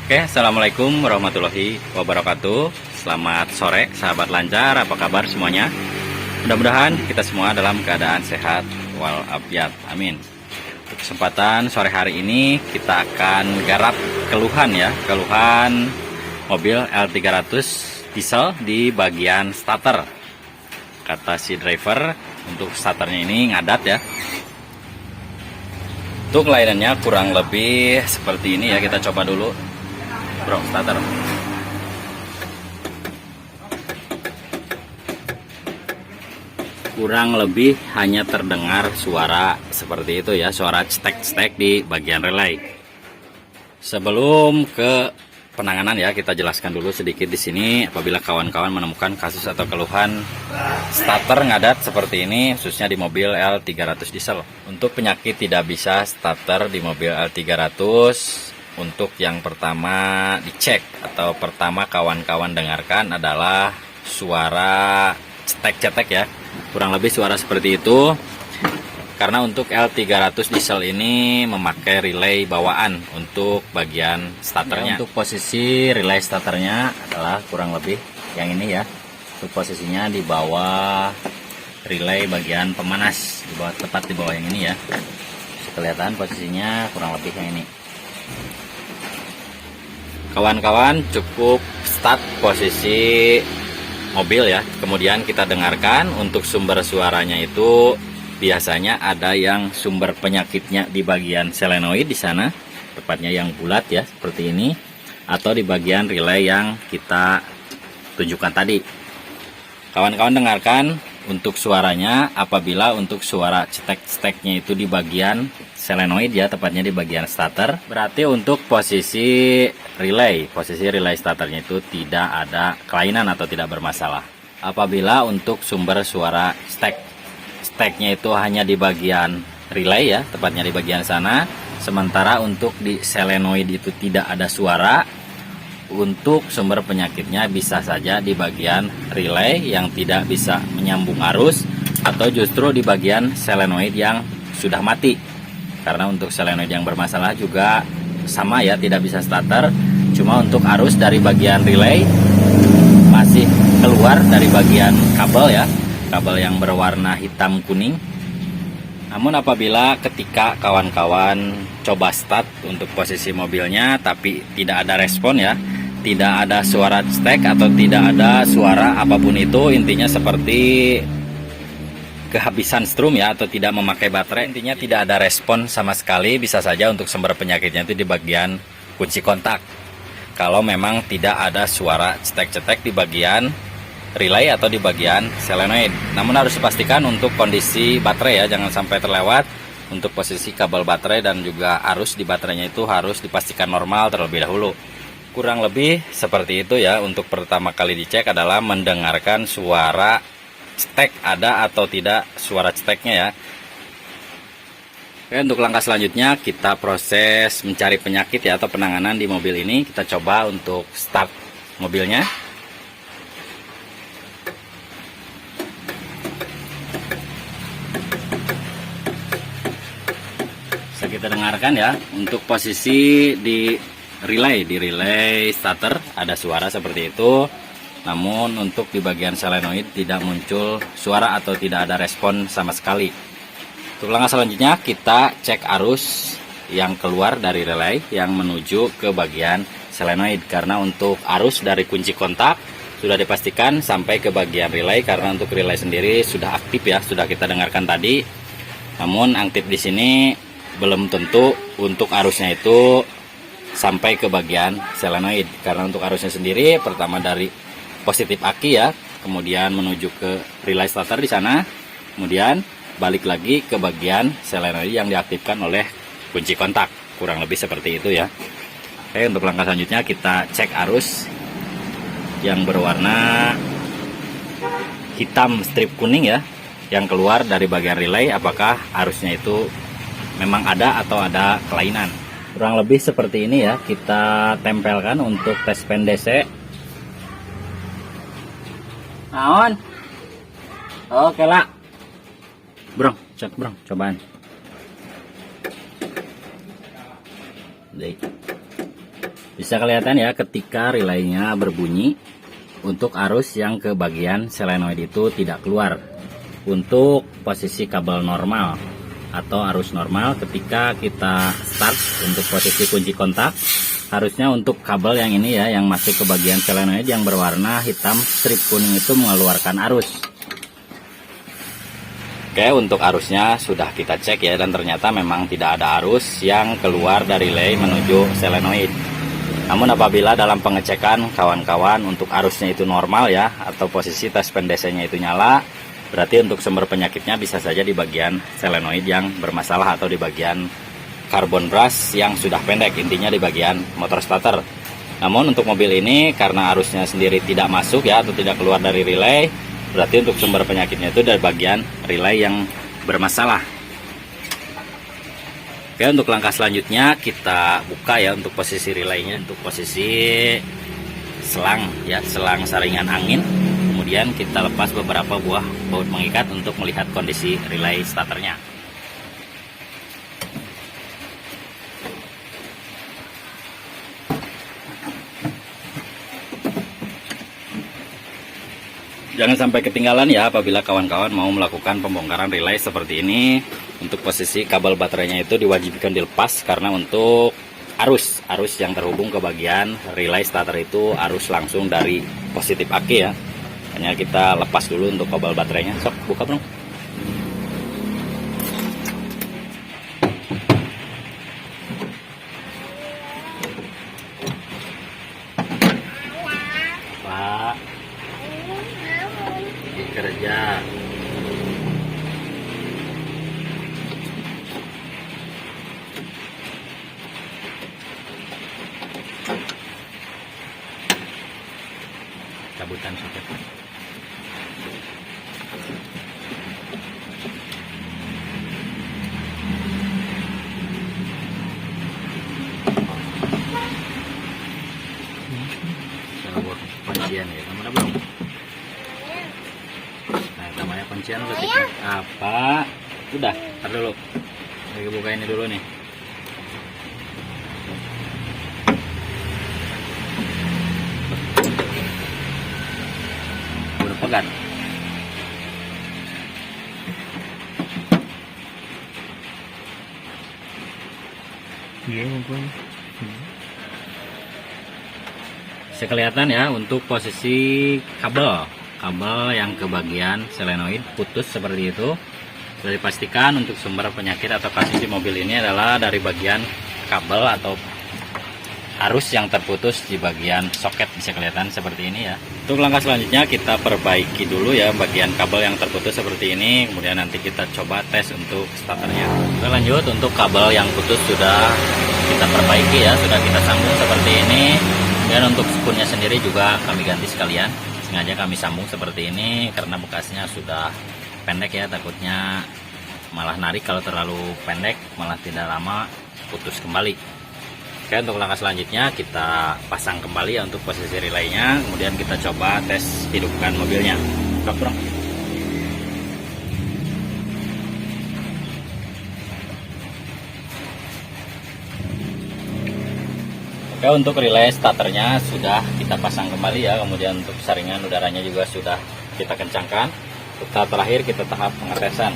Oke, assalamualaikum warahmatullahi wabarakatuh. Selamat sore, sahabat lancar. Apa kabar semuanya? Mudah-mudahan kita semua dalam keadaan sehat walafiat. Amin. Untuk kesempatan sore hari ini kita akan garap keluhan mobil L300 diesel di bagian starter. Kata si driver, untuk starternya ini ngadat ya. Untuk layanannya kurang lebih seperti ini ya. Kita coba dulu. Bro, starter. Kurang lebih hanya terdengar suara seperti itu ya, suara cetek-cetek di bagian relay. Sebelum ke penanganan ya, kita jelaskan dulu sedikit di sini. Apabila kawan-kawan menemukan kasus atau keluhan starter ngadat seperti ini, khususnya di mobil L300 diesel. Untuk penyakit tidak bisa starter di mobil L300, untuk yang pertama dicek atau pertama kawan-kawan dengarkan adalah suara cetek-cetek ya. Kurang lebih suara seperti itu. Karena untuk L300 diesel ini memakai relay bawaan untuk bagian starternya. Untuk posisi relay starternya adalah kurang lebih yang ini ya. Untuk posisinya di bawah relay bagian pemanas, tepat di bawah yang ini ya. Bisa kelihatan posisinya kurang lebih yang ini. Kawan-kawan cukup start posisi mobil ya, kemudian kita dengarkan. Untuk sumber suaranya itu biasanya ada yang sumber penyakitnya di bagian solenoid di sana, tepatnya yang bulat ya seperti ini, atau di bagian relay yang kita tunjukkan tadi. Kawan-kawan dengarkan untuk suaranya. Apabila untuk suara cetek-ceteknya itu di bagian solenoid ya, tepatnya di bagian starter, berarti untuk posisi relay starternya itu tidak ada kelainan atau tidak bermasalah. Apabila untuk sumber suara steknya itu hanya di bagian relay ya, tepatnya di bagian sana, sementara untuk di solenoid itu tidak ada suara, untuk sumber penyakitnya bisa saja di bagian relay yang tidak bisa menyambung arus, atau justru di bagian solenoid yang sudah mati. Karena untuk solenoid yang bermasalah juga sama ya, tidak bisa starter. Cuma untuk arus dari bagian relay masih keluar dari bagian kabel ya, kabel yang berwarna hitam kuning. Namun apabila ketika kawan-kawan coba start untuk posisi mobilnya tapi tidak ada respon ya, tidak ada suara cetek atau tidak ada suara apapun itu, intinya seperti kehabisan strum ya, atau tidak memakai baterai, intinya tidak ada respon sama sekali, bisa saja untuk sumber penyakitnya itu di bagian kunci kontak. Kalau memang tidak ada suara cetek-cetek di bagian relay atau di bagian solenoid. Namun harus dipastikan untuk kondisi baterai ya, jangan sampai terlewat. Untuk posisi kabel baterai dan juga arus di baterainya itu harus dipastikan normal terlebih dahulu. Kurang lebih seperti itu ya. Untuk pertama kali dicek adalah mendengarkan suara cetek ada atau tidak suara ceteknya ya. Oke, untuk langkah selanjutnya kita proses mencari penyakit ya, atau penanganan di mobil ini. Kita coba untuk start mobilnya. Bisa kita dengarkan ya. Untuk posisi di relay starter ada suara seperti itu. Namun untuk di bagian solenoid tidak muncul suara atau tidak ada respon sama sekali. Untuk langkah selanjutnya kita cek arus yang keluar dari relay yang menuju ke bagian solenoid. Karena untuk arus dari kunci kontak sudah dipastikan sampai ke bagian relay, karena untuk relay sendiri sudah aktif ya, sudah kita dengarkan tadi. Namun aktif di sini belum tentu untuk arusnya itu sampai ke bagian solenoid. Karena untuk arusnya sendiri pertama dari positif aki ya, kemudian menuju ke relay starter di sana, kemudian balik lagi ke bagian solenoid yang diaktifkan oleh kunci kontak. Kurang lebih seperti itu ya. Oke, untuk langkah selanjutnya kita cek arus yang berwarna hitam strip kuning ya, yang keluar dari bagian relay, apakah arusnya itu memang ada atau ada kelainan. Kurang lebih seperti ini ya, kita tempelkan untuk tes pen DC. Naon? Oke lah. Bro, cek bro, cobaan. Baik. Bisa kelihatan ya ketika relaynya berbunyi, untuk arus yang ke bagian solenoid itu tidak keluar. Untuk posisi kabel normal atau arus normal ketika kita start untuk posisi kunci kontak, harusnya untuk kabel yang ini ya, yang masuk ke bagian solenoid yang berwarna hitam strip kuning itu mengeluarkan arus. Oke, untuk arusnya sudah kita cek ya, dan ternyata memang tidak ada arus yang keluar dari relay menuju solenoid. Namun apabila dalam pengecekan kawan-kawan untuk arusnya itu normal ya, atau posisi tes pendesenya itu nyala, berarti untuk sumber penyakitnya bisa saja di bagian solenoid yang bermasalah atau di bagian carbon brush yang sudah pendek, intinya di bagian motor starter. Namun untuk mobil ini karena arusnya sendiri tidak masuk ya, atau tidak keluar dari relay, berarti untuk sumber penyakitnya itu dari bagian relay yang bermasalah. Oke, untuk langkah selanjutnya kita buka ya untuk posisi relaynya, untuk posisi selang ya, selang saringan angin. Kemudian kita lepas beberapa buah baut mengikat untuk melihat kondisi relay starternya. Jangan sampai ketinggalan ya apabila kawan-kawan mau melakukan pembongkaran relay seperti ini. Untuk posisi kabel baterainya itu diwajibkan dilepas, karena untuk arus yang terhubung ke bagian relay starter itu arus langsung dari positif aki ya. Hanya kita lepas dulu untuk kabel baterainya. Sok, buka bro. Pak, kerja. Cabutan soket. Cabut kuncian ya, kamu belum? Nah, namanya kuncian ketika apa? Udah, tar dulu. Lagi buka ini dulu nih. Pegat. Bisa kelihatan ya untuk posisi kabel yang ke bagian solenoid putus seperti itu. Sudah dipastikan untuk sumber penyakit atau kasus di mobil ini adalah dari bagian kabel atau arus yang terputus di bagian soket. Bisa kelihatan seperti ini ya. Untuk langkah selanjutnya kita perbaiki dulu ya bagian kabel yang terputus seperti ini, kemudian nanti kita coba tes untuk starternya. Kita lanjut, untuk kabel yang putus sudah kita perbaiki ya, sudah kita sambung seperti ini. Dan untuk spoolnya sendiri juga kami ganti sekalian. Sengaja kami sambung seperti ini karena bekasnya sudah pendek ya, takutnya malah narik kalau terlalu pendek, malah tidak lama putus kembali. Oke, untuk langkah selanjutnya kita pasang kembali ya untuk posisi relaynya, kemudian kita coba tes hidupkan mobilnya. Bro. Oke, untuk relay starternya sudah kita pasang kembali ya, kemudian untuk saringan udaranya juga sudah kita kencangkan. Untuk tahap terakhir kita tahap pengetesan.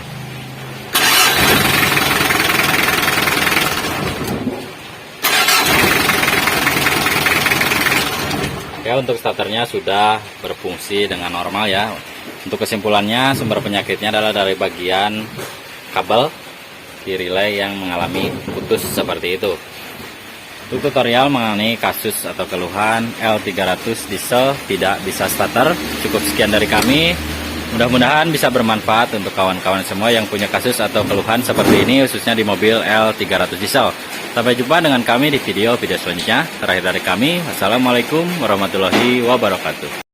Ya, untuk starternya sudah berfungsi dengan normal ya. Untuk kesimpulannya, sumber penyakitnya adalah dari bagian kabel di relay yang mengalami putus seperti itu. Untuk tutorial mengenai kasus atau keluhan L300 diesel tidak bisa starter, cukup sekian dari kami. Mudah-mudahan bisa bermanfaat untuk kawan-kawan semua yang punya kasus atau keluhan seperti ini, khususnya di mobil L300 diesel. Sampai jumpa dengan kami di video selanjutnya. Terakhir dari kami, wassalamualaikum warahmatullahi wabarakatuh.